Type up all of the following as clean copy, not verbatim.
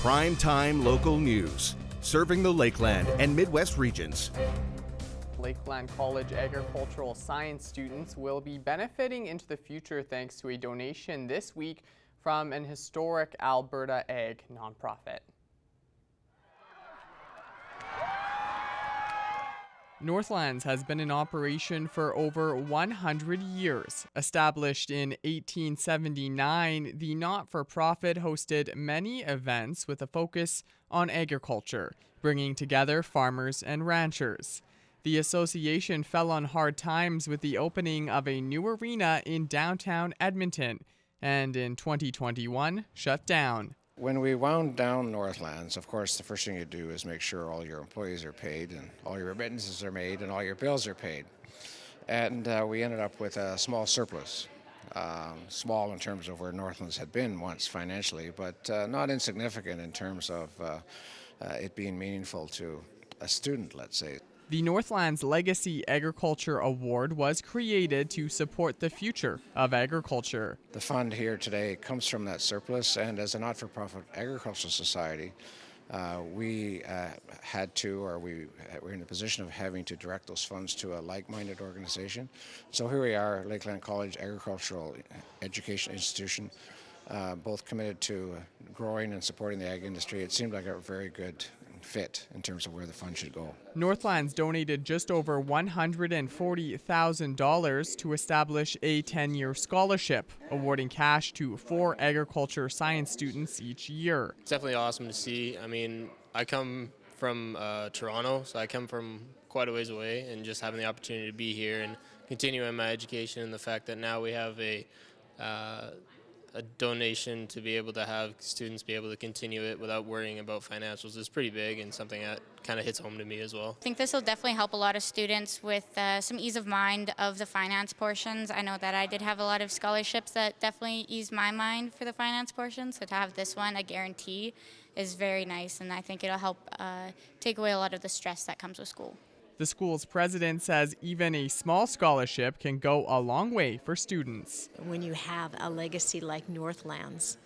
Primetime local news, serving the Lakeland and Midwest regions. Lakeland College agricultural science students will be benefiting into the future thanks to a donation this week from an historic Alberta ag nonprofit. Northlands has been in operation for over 100 years. Established in 1879, the not-for-profit hosted many events with a focus on agriculture, bringing together farmers and ranchers. The association fell on hard times with the opening of a new arena in downtown Edmonton, and in 2021 shut down. When we wound down Northlands, of course, the first thing you do is make sure all your employees are paid and all your remittances are made and all your bills are paid. And we ended up with a small surplus, small in terms of where Northlands had been once financially, but not insignificant in terms of it being meaningful to a student, let's say. The Northlands Legacy Agriculture Award was created to support the future of agriculture. The fund here today comes from that surplus, and as a not-for-profit agricultural society, we we're in the position of having to direct those funds to a like-minded organization. So here we are, Lakeland College Agricultural Education Institution, both committed to growing and supporting the ag industry. It seemed like a very good fit in terms of where the fund should go. Northlands donated just over $140,000 to establish a 10-year scholarship, awarding cash to 4 agriculture science students each year. It's definitely awesome to see. I mean, I come from Toronto, so I come from quite a ways away, and just having the opportunity to be here and continuing my education, and the fact that now we have a donation to be able to have students be able to continue it without worrying about financials is pretty big, and something that kind of hits home to me as well. I think this will definitely help a lot of students with some ease of mind of the finance portions. I know that I did have a lot of scholarships that definitely eased my mind for the finance portion, so to have this one, a guarantee, is very nice, and I think it'll help take away a lot of the stress that comes with school. The school's president says even a small scholarship can go a long way for students. When you have a legacy like Northlands,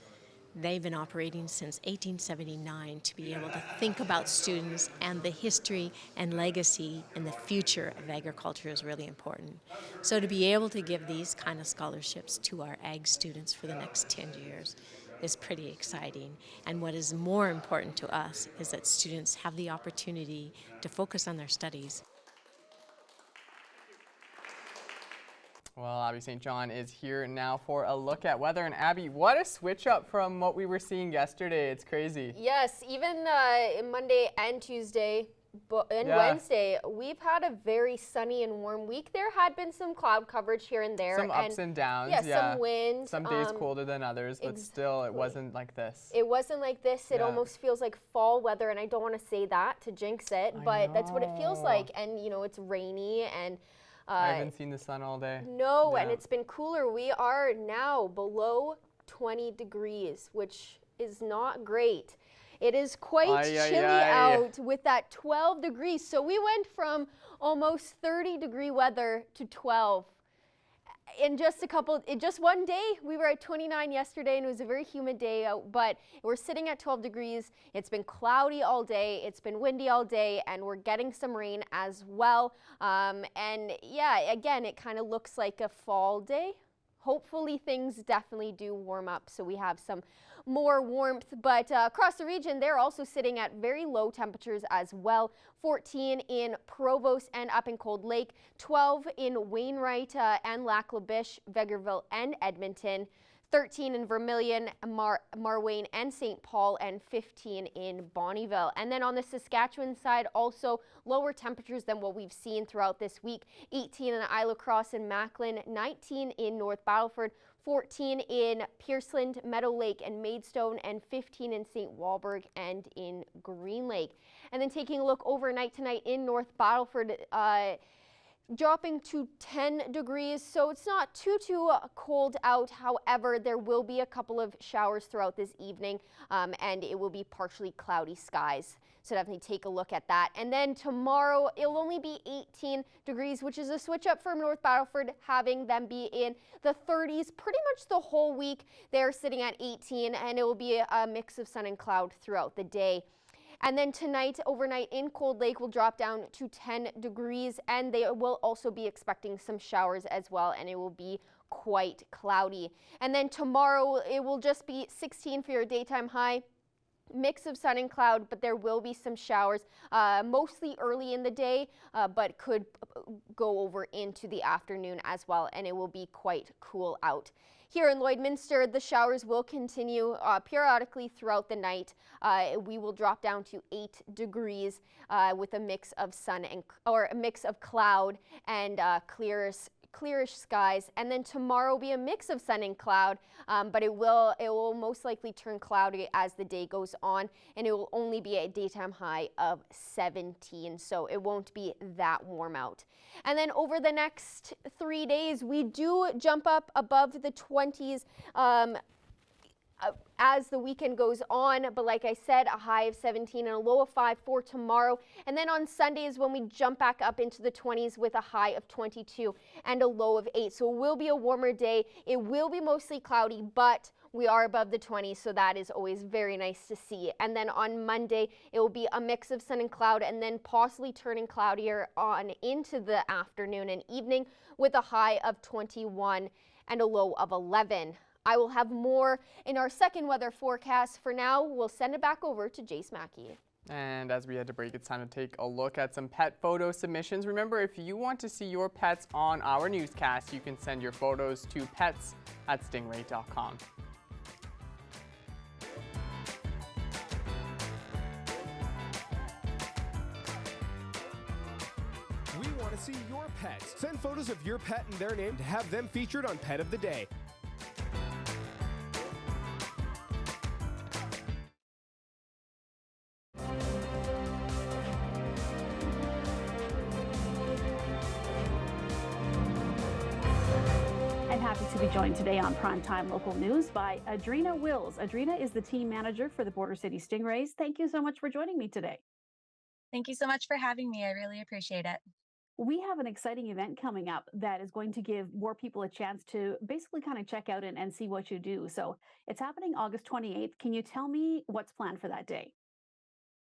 they've been operating since 1879, to be able to think about students and the history and legacy and the future of agriculture is really important. So to be able to give these kind of scholarships to our ag students for the next 10 years is pretty exciting. And what is more important to us is that students have the opportunity to focus on their studies. Well, Abby St. John is here now for a look at weather. And Abby, what a switch up from what we were seeing yesterday. It's crazy. Yes, even Monday and Tuesday and Wednesday, we've had a very sunny and warm week. There had been some cloud coverage here and there. Some ups and downs. Yeah, some wind. Some days colder than others, but still it wasn't like this. It wasn't like this. It almost feels like fall weather, and I don't want to say that to jinx it, but that's what it feels like. And, you know, it's rainy and I haven't seen the sun all day. No, and it's been cooler. We are now below 20 degrees, which is not great. It is quite chilly out with that 12 degrees. So we went from almost 30-degree weather to 12 in just one day. We were at 29 yesterday, and it was a very humid day, but we're sitting at 12 degrees. It's been cloudy all day. It's been windy all day, and we're getting some rain as well. And yeah, again, it kind of looks like a fall day. Hopefully things definitely do warm up, so we have some more warmth, but across the region, they're also sitting at very low temperatures as well. 14 in Provost and up in Cold Lake, 12 in Wainwright and Lac La Biche, Vegreville and Edmonton, 13 in Vermilion, Marwayne and St. Paul, and 15 in Bonnyville. And then on the Saskatchewan side, also lower temperatures than what we've seen throughout this week. 18 in Isle La Crosse and Macklin, 19 in North Battleford, 14 in Pearceland, Meadow Lake and Maidstone, and 15 in St. Walburg and in Green Lake. And then taking a look overnight tonight in North Battleford, dropping to 10 degrees, so it's not too cold out. However, there will be a couple of showers throughout this evening, and it will be partially cloudy skies. So definitely take a look at that. And then tomorrow, it'll only be 18 degrees, which is a switch up from North Battleford, having them be in the 30s pretty much the whole week. They're sitting at 18, and it will be a mix of sun and cloud throughout the day. And then tonight, overnight in Cold Lake will drop down to 10 degrees, and they will also be expecting some showers as well, and it will be quite cloudy. And then tomorrow, it will just be 16 for your daytime high. Mix of sun and cloud, but there will be some showers, mostly early in the day, but could go over into the afternoon as well, and it will be quite cool out. Here in Lloydminster, the showers will continue periodically throughout the night. We will drop down to 8 degrees with a mix of a mix of cloud and clearish skies. And then tomorrow will be a mix of sun and cloud, but it will most likely turn cloudy as the day goes on, and it will only be a daytime high of 17, so it won't be that warm out. And then over the next 3 days, we do jump up above the 20s as the weekend goes on, but like I said, a high of 17 and a low of 5 for tomorrow. And then on Sunday is when we jump back up into the 20s with a high of 22 and a low of 8. So it will be a warmer day. It will be mostly cloudy, but we are above the 20s, so that is always very nice to see. And then on Monday, it will be a mix of sun and cloud, and then possibly turning cloudier on into the afternoon and evening with a high of 21 and a low of 11. I will have more in our second weather forecast. For now, we'll send it back over to Jace Mackey. And as we head to break, it's time to take a look at some pet photo submissions. Remember, if you want to see your pets on our newscast, you can send your photos to pets@stingray.com. We want to see your pets. Send photos of your pet and their name to have them featured on Pet of the Day. I'm happy to be joined today on Primetime Local News by Adrina Wills. Adrina is the team manager for the Border City Stingrays. Thank you so much for joining me today. Thank you so much for having me. I really appreciate it. We have an exciting event coming up that is going to give more people a chance to basically kind of check out and see what you do. So it's happening August 28th. Can you tell me what's planned for that day?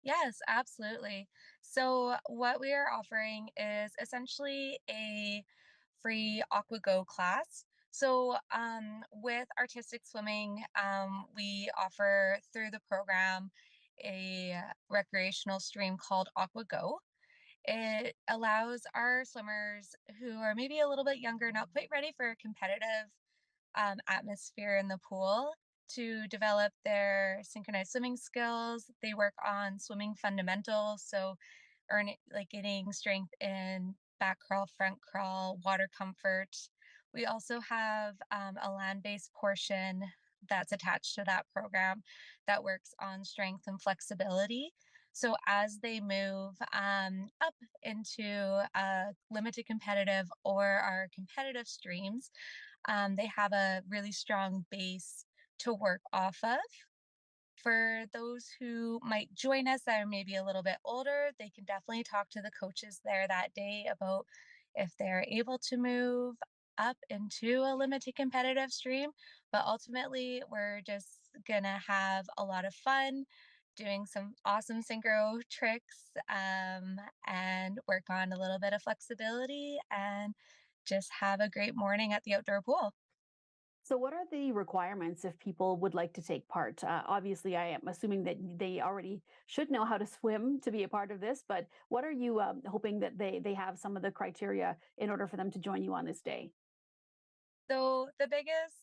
Yes, absolutely. So, what we are offering is essentially a free AquaGo class. So, with artistic swimming, we offer through the program a recreational stream called AquaGo. It allows our swimmers who are maybe a little bit younger, not quite ready for a competitive atmosphere in the pool, to develop their synchronized swimming skills. They work on swimming fundamentals, so like getting strength in back crawl, front crawl, water comfort. We also have a land-based portion that's attached to that program that works on strength and flexibility. So as they move up into limited competitive or our competitive streams, they have a really strong base to work off of. For those who might join us that are maybe a little bit older, they can definitely talk to the coaches there that day about if they're able to move up into a limited competitive stream. But ultimately, we're just gonna have a lot of fun doing some awesome synchro tricks and work on a little bit of flexibility and just have a great morning at the outdoor pool. So, what are the requirements if people would like to take part? Obviously, I am assuming that they already should know how to swim to be a part of this, but what are you hoping that they have some of the criteria in order for them to join you on this day? So the biggest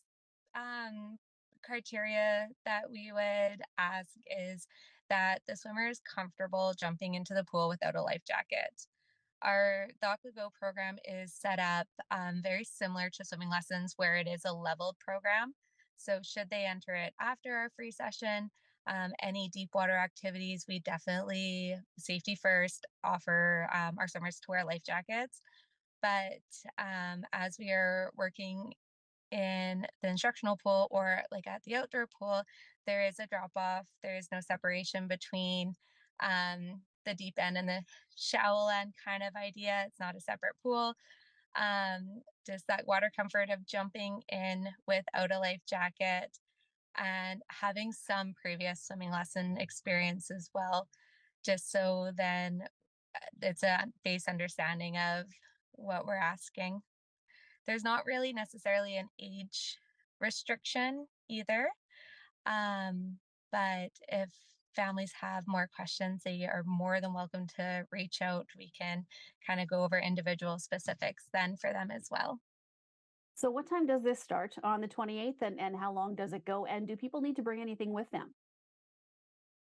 criteria that we would ask is that the swimmer is comfortable jumping into the pool without a life jacket. The AquaGo program is set up very similar to swimming lessons, where it is a leveled program. So should they enter it after our free session, any deep water activities, we definitely safety first offer our swimmers to wear life jackets. But as we are working in the instructional pool or like at the outdoor pool, there is a drop off. There is no separation between the deep end and the shallow end kind of idea. It's not a separate pool. Just that water comfort of jumping in without a life jacket and having some previous swimming lesson experience as well, just so then it's a base understanding of what we're asking. There's not really necessarily an age restriction either. Um, but if families have more questions, they are more than welcome to reach out. We can kind of go over individual specifics then for them as well. So what time does this start on the 28th, and how long does it go? And do people need to bring anything with them?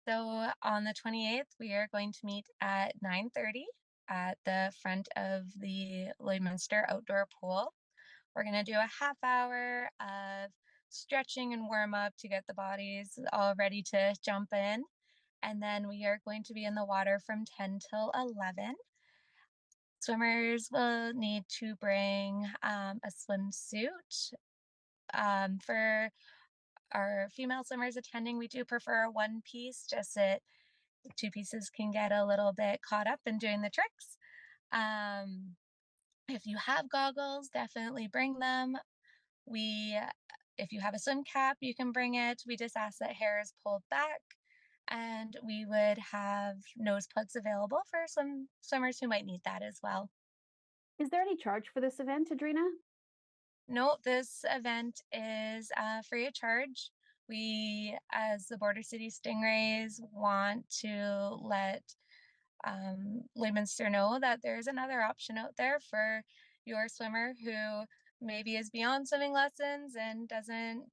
So on the 28th, we are going to meet at 9:30 at the front of the Lloydminster outdoor pool. We're going to do a half hour of stretching and warm up to get the bodies all ready to jump in. And then we are going to be in the water from 10 till 11. Swimmers will need to bring a swimsuit. For our female swimmers attending, we do prefer a one piece, just that two pieces can get a little bit caught up in doing the tricks. Um, if you have goggles, definitely bring them. We, if you have a swim cap, you can bring it. We just ask that hair is pulled back, and we would have nose plugs available for some swimmers who might need that as well. Is there any charge for this event, Adrina? No, this event is free of charge. We, as the Border City Stingrays, want to let Lloydminster know that there's another option out there for your swimmer who maybe is beyond swimming lessons and doesn't,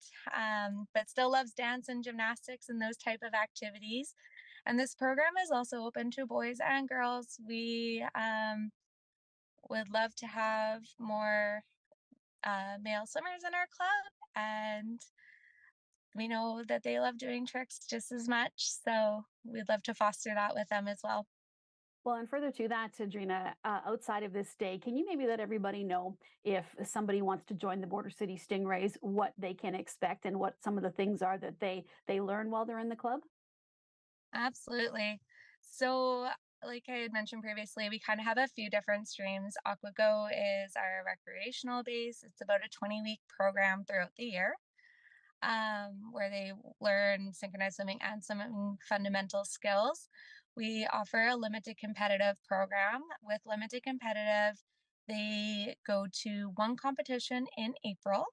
but still loves dance and gymnastics and those type of activities. And this program is also open to boys and girls. We would love to have more male swimmers in our club, and we know that they love doing tricks just as much. So we'd love to foster that with them as well. Well, and further to that, Adrina, outside of this day, can you maybe let everybody know if somebody wants to join the Border City Stingrays, what they can expect and what some of the things are that they learn while they're in the club? Absolutely. So, like I had mentioned previously, we kind of have a few different streams. AquaGo is our recreational base. It's about a 20-week program throughout the year, where they learn synchronized swimming and swimming fundamental skills. We offer a limited competitive program. With limited competitive, they go to one competition in April.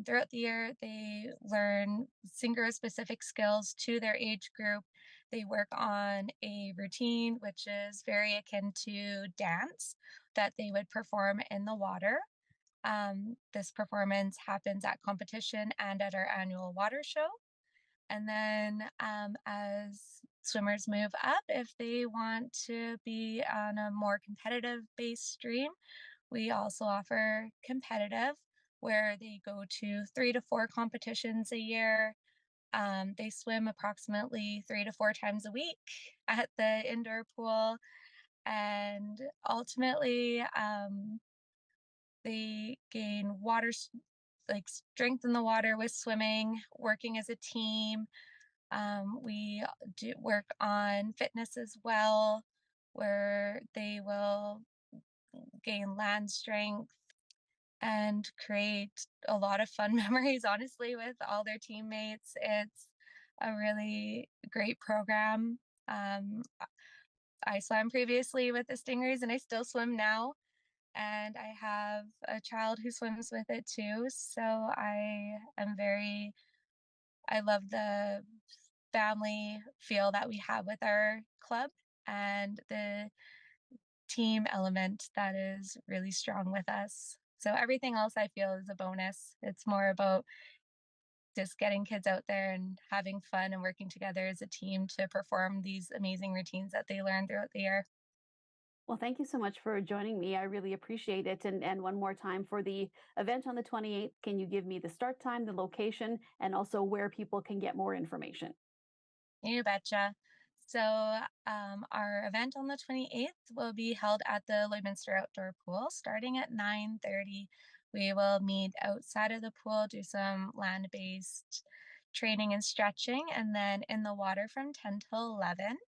Throughout the year, they learn synchro specific skills to their age group. They work on a routine, which is very akin to dance, that they would perform in the water. This performance happens at competition and at our annual water show. And then as swimmers move up, if they want to be on a more competitive based stream, we also offer competitive, where they go to 3 to 4 competitions a year. They swim approximately 3 to 4 times a week at the indoor pool. And ultimately, they gain like strength in the water with swimming, working as a team. We do work on fitness as well, where they will gain land strength and create a lot of fun memories, honestly, with all their teammates. It's a really great program. Um, I swam previously with the Stingrays and I still swim now. And I have a child who swims with it too. So I love the family feel that we have with our club and the team element that is really strong with us. So everything else I feel is a bonus. It's more about just getting kids out there and having fun and working together as a team to perform these amazing routines that they learn throughout the year. Well, thank you so much for joining me. I really appreciate it. And one more time for the event on the 28th, can you give me the start time, the location, and also where people can get more information? You betcha. So, our event on the 28th will be held at the Lloydminster Outdoor Pool starting at 9:30. We will meet outside of the pool, do some land-based training and stretching, and then in the water from 10 till 11.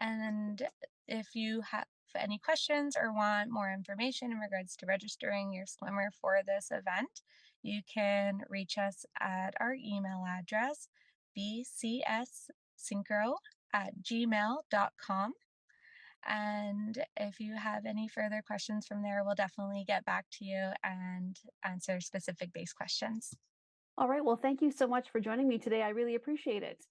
And if you have any questions or want more information in regards to registering your swimmer for this event, you can reach us at our email address, bcssynchro@gmail.com. And if you have any further questions from there, we'll definitely get back to you and answer specific base questions. All right. Well, thank you so much for joining me today. I really appreciate it.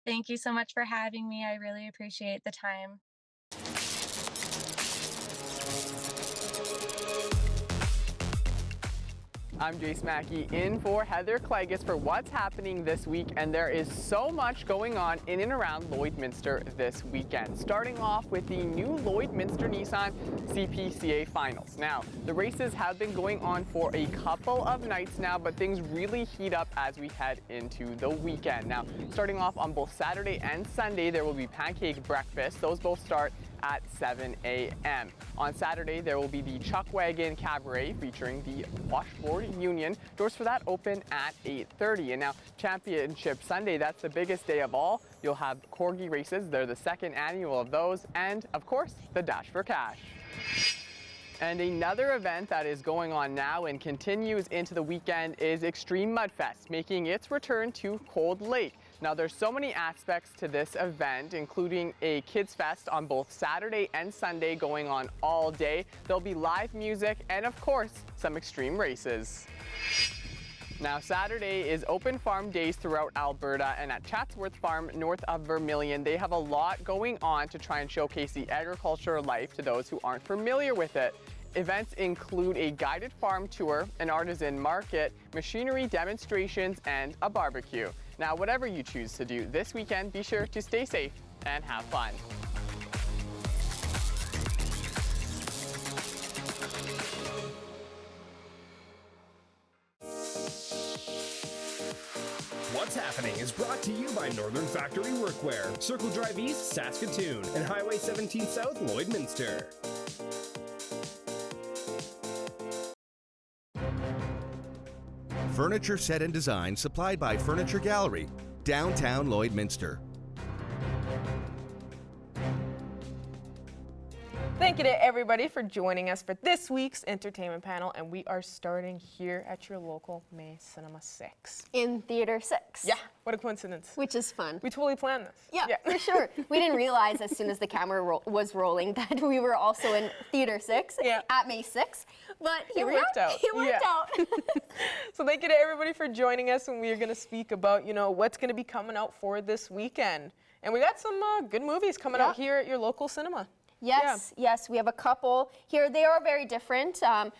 Thank you so much for having me. I really appreciate the time. I'm Jace Mackey in for Heather Clegus for what's happening this week, and there is so much going on in and around Lloydminster this weekend. Starting off with the new Lloydminster Nissan CPCA Finals. Now, the races have been going on for a couple of nights now, but things really heat up as we head into the weekend. Now, starting off on both Saturday and Sunday, there will be pancake breakfast. Those both start at 7 a.m. On Saturday, there will be the Chuck Wagon Cabaret featuring the Washboard Union. Doors for that open at 8:30. And now Championship Sunday, that's the biggest day of all. You'll have Corgi races. They're the second annual of those. And of course, the Dash for Cash. And another event that is going on now and continues into the weekend is Extreme Mudfest, making its return to Cold Lake. Now, there's so many aspects to this event, including a Kids Fest on both Saturday and Sunday going on all day. There'll be live music and, of course, some extreme races. Now, Saturday is open farm days throughout Alberta, and at Chatsworth Farm north of Vermilion, they have a lot going on to try and showcase the agricultural life to those who aren't familiar with it. Events include a guided farm tour, an artisan market, machinery demonstrations, and a barbecue. Now, whatever you choose to do this weekend, be sure to stay safe and have fun. What's Happening is brought to you by Northern Factory Workwear, Circle Drive East, Saskatoon, and Highway 17 South, Lloydminster. Furniture set and design supplied by Furniture Gallery, downtown Lloydminster. Thank you to everybody for joining us for this week's entertainment panel, and we are starting here at your local May Cinema 6. In Theater 6. Yeah, what a coincidence. Which is fun. We totally planned this. Yeah, for sure. We didn't realize as soon as the camera was rolling that we were also in Theater 6 at May 6, but here we are. It worked out. So thank you to everybody for joining us, and we are going to speak about, what's going to be coming out for this weekend. And we got some good movies coming out here at your local cinema. Yes, yes, we have a couple here. They are very different. One,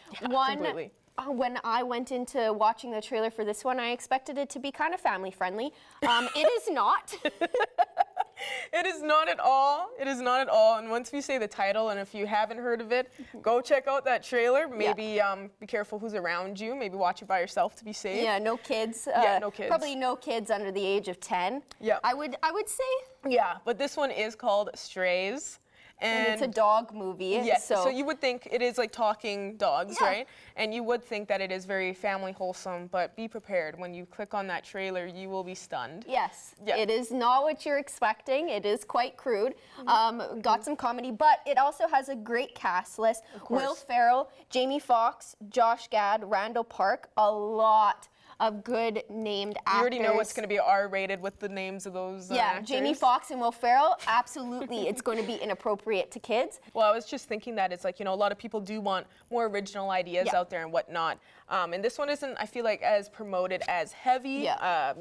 completely. When I went into watching the trailer for this one, I expected it to be kind of family friendly. It is not. It is not at all. It is not at all. And once we say the title, and if you haven't heard of it, go check out that trailer. Maybe be careful who's around you. Maybe watch it by yourself to be safe. Yeah, no kids. No kids. Probably no kids under the age of 10. Yeah. I would say. Yeah, but this one is called Strays. And it's a dog movie. Yes, so you would think it is like talking dogs, Yeah. right? And you would think that it is very family wholesome, but be prepared. When you click on that trailer, you will be stunned. Yes, Yeah. it is not what you're expecting. It is quite crude. Got some comedy, but it also has a great cast list. Will Ferrell, Jamie Foxx, Josh Gad, Randall Park, a lot of good named actors. You already know what's going to be R-rated with the names of those actors. Jamie Foxx and Will Ferrell, absolutely. It's going to be inappropriate to kids. Well, I was just thinking that it's like, a lot of people do want more original ideas out there and whatnot. And this one isn't, I feel like, as promoted as Heavy. I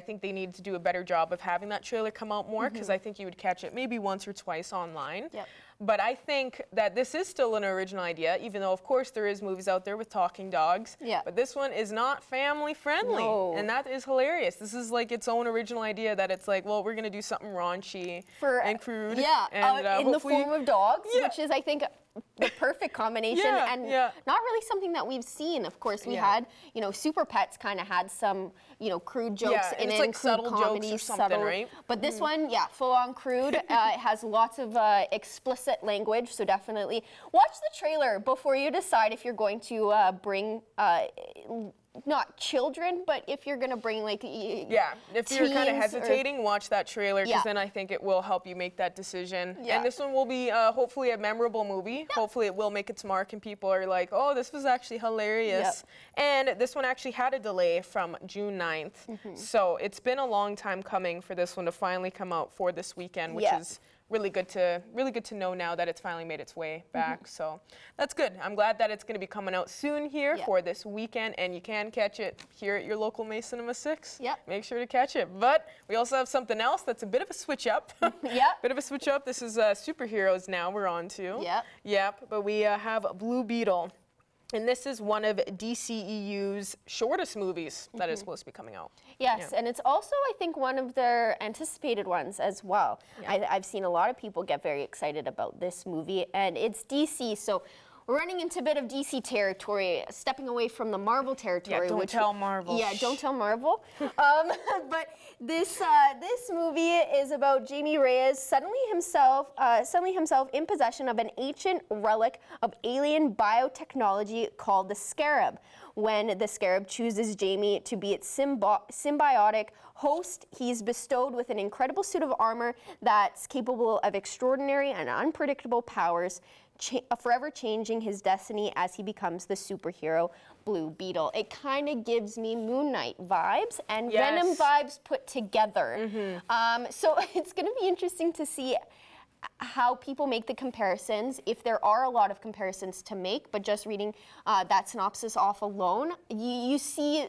think they need to do a better job of having that trailer come out more, because I think you would catch it maybe once or twice online. Yep. But I think that this is still an original idea, even though, of course, there is movies out there with talking dogs. Yeah. But this one is not family friendly. No. And that is hilarious. This is like its own original idea that it's like, well, we're going to do something raunchy and crude. Yeah, and, in the form of dogs, Yeah. which is, I think, the perfect combination, and not really something that we've seen. Of course, we had, Super Pets kind of had some, crude jokes in it's it, like crude subtle comedy, jokes or something, subtle. right? But this one, full on crude. It has lots of explicit language, so definitely watch the trailer before you decide if you're going to bring not children, but if you're gonna bring like if you're kind of hesitating, watch that trailer, because then I think it will help you make that decision. And this one will be hopefully a memorable movie. Hopefully it will make its mark and people are like, oh, this was actually hilarious. And this one actually had a delay from June 9th. So it's been a long time coming for this one to finally come out for this weekend, which is really good to know now that it's finally made its way back. So that's good. I'm glad that it's going to be coming out soon here for this weekend, and you can catch it here at your local May Cinema 6. Make sure to catch it. But we also have something else that's a bit of a switch up. Bit of a switch up. This is superheroes now we're on to. But we have Blue Beetle. And this is one of DCEU's shortest movies that is supposed to be coming out. And it's also, I think, one of their anticipated ones as well. I've seen a lot of people get very excited about this movie, and it's DC, so we're running into a bit of DC territory, stepping away from the Marvel territory. Don't tell Marvel. Don't tell Marvel. But this movie is about Jamie Reyes suddenly himself in possession of an ancient relic of alien biotechnology called the Scarab. When the Scarab chooses Jamie to be its symbiotic host, he's bestowed with an incredible suit of armor that's capable of extraordinary and unpredictable powers, forever changing his destiny as he becomes the superhero Blue Beetle. It kind of gives me Moon Knight vibes and Venom vibes put together. So it's going to be interesting to see how people make the comparisons, if there are a lot of comparisons to make, but just reading that synopsis off alone, you see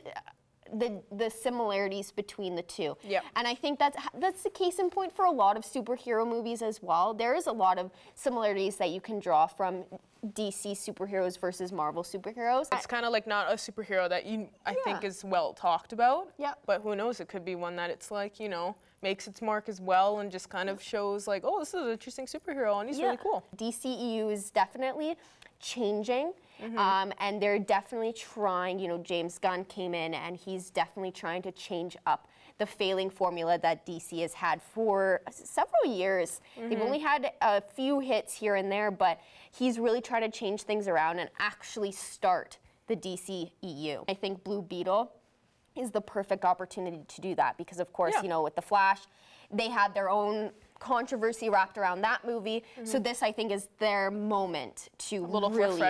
the similarities between the two. And I think that's the case in point for a lot of superhero movies as well. There is a lot of similarities that you can draw from DC superheroes versus Marvel superheroes. It's kind of like not a superhero that I think is well talked about. But who knows, it could be one that it's like, you know, makes its mark as well and just kind of shows like, oh, this is an interesting superhero and he's really cool. DCEU is definitely changing. And they're definitely trying, you know, James Gunn came in and he's definitely trying to change up the failing formula that DC has had for several years. They've only had a few hits here and there, but he's really trying to change things around and actually start the DCEU. I think Blue Beetle is the perfect opportunity to do that because, of course, you know, with The Flash, they had their own controversy wrapped around that movie. So this, I think, is their moment to really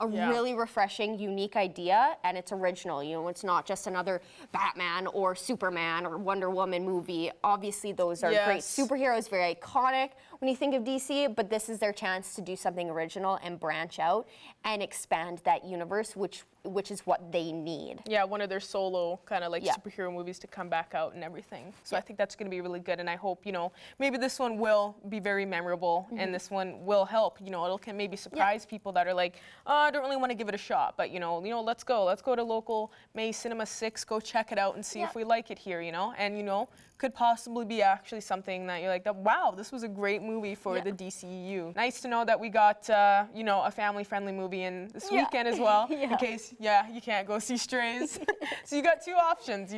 really refreshing, unique idea, and it's original. You know, it's not just another Batman or Superman or Wonder Woman movie. Obviously, those are great superheroes, very iconic when you think of DC, but this is their chance to do something original and branch out and expand that universe, which is what they need. One of their solo kind of like superhero movies to come back out and everything. So I think that's going to be really good, and I hope, you know, maybe this one will be very memorable and this one will help. You know, it can maybe surprise people that are like, oh, I don't really want to give it a shot, but you know, let's go to local May Cinema 6, go check it out and see if we like it here, you know, and you know, could possibly be actually something that you're like, wow, this was a great movie for the DCEU. Nice to know that we got, you know, a family-friendly movie in this weekend as well, in case, you can't go see Strays. So you got two options.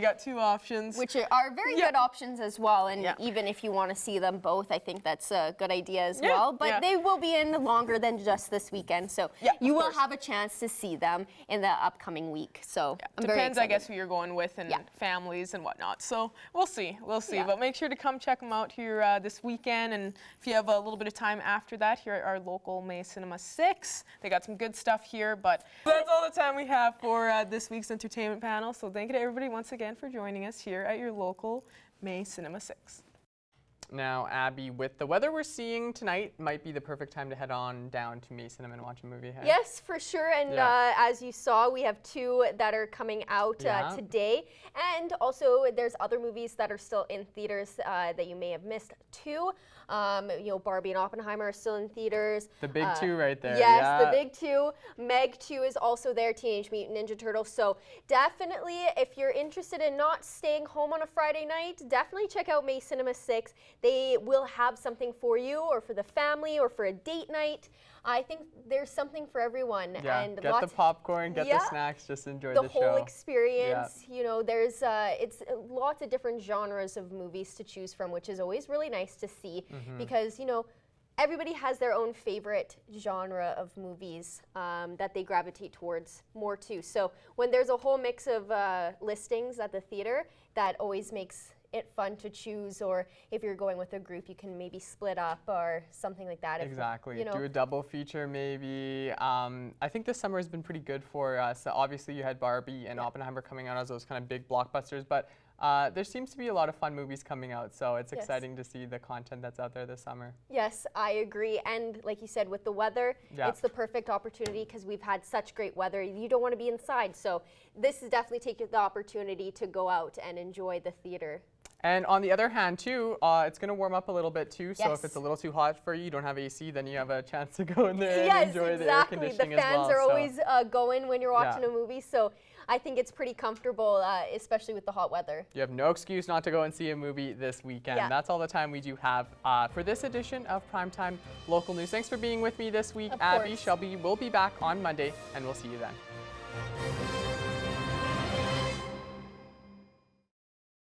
Which are very good options as well, and even if you want to see them both, I think that's a good idea as well. But they will be in longer than just this weekend, so you will have a chance to see them in the upcoming week. So I'm very excited. I guess, who you're going with and families and whatnot. So we'll see. But make sure to come check them out here this weekend. And if you have a little bit of time after that, here at our local May Cinema 6, they got some good stuff here. But that's all the time we have for this week's entertainment panel. So thank you to everybody once again for joining us here at your local May Cinema 6. Now, Abby, with the weather we're seeing tonight, might be the perfect time to head on down to May Cinema and watch a movie. Hey? Yes, for sure. And as you saw, we have two that are coming out today. And also, there's other movies that are still in theaters that you may have missed too. You know, Barbie and Oppenheimer are still in theaters. The big two right there. Yes, the big two. Meg 2 is also there, Teenage Mutant Ninja Turtles. So definitely, if you're interested in not staying home on a Friday night, definitely check out May Cinema 6. They will have something for you, or for the family, or for a date night. I think there's something for everyone. And get the popcorn, get the snacks, just enjoy the show. The whole experience. You know, there's it's lots of different genres of movies to choose from, which is always really nice to see because, you know, everybody has their own favorite genre of movies that they gravitate towards more too. So when there's a whole mix of listings at the theater, that always makes it fun to choose, or if you're going with a group, you can maybe split up or something like that. Exactly. If, do a double feature maybe. I think this summer has been pretty good for us. Obviously, you had Barbie and Oppenheimer coming out as those kind of big blockbusters, but there seems to be a lot of fun movies coming out, so it's exciting to see the content that's out there this summer. Yes, I agree. And like you said, with the weather, it's the perfect opportunity because we've had such great weather. You don't want to be inside, so this is definitely taking the opportunity to go out and enjoy the theater. And on the other hand, too, it's going to warm up a little bit, too. So if it's a little too hot for you, you don't have AC, then you have a chance to go in there and enjoy the air conditioning as well. The fans are always going when you're watching a movie, so I think it's pretty comfortable, especially with the hot weather. You have no excuse not to go and see a movie this weekend. That's all the time we do have for this edition of Primetime Local News. Thanks for being with me this week, Abby. Shelby will be back on Monday, and we'll see you then.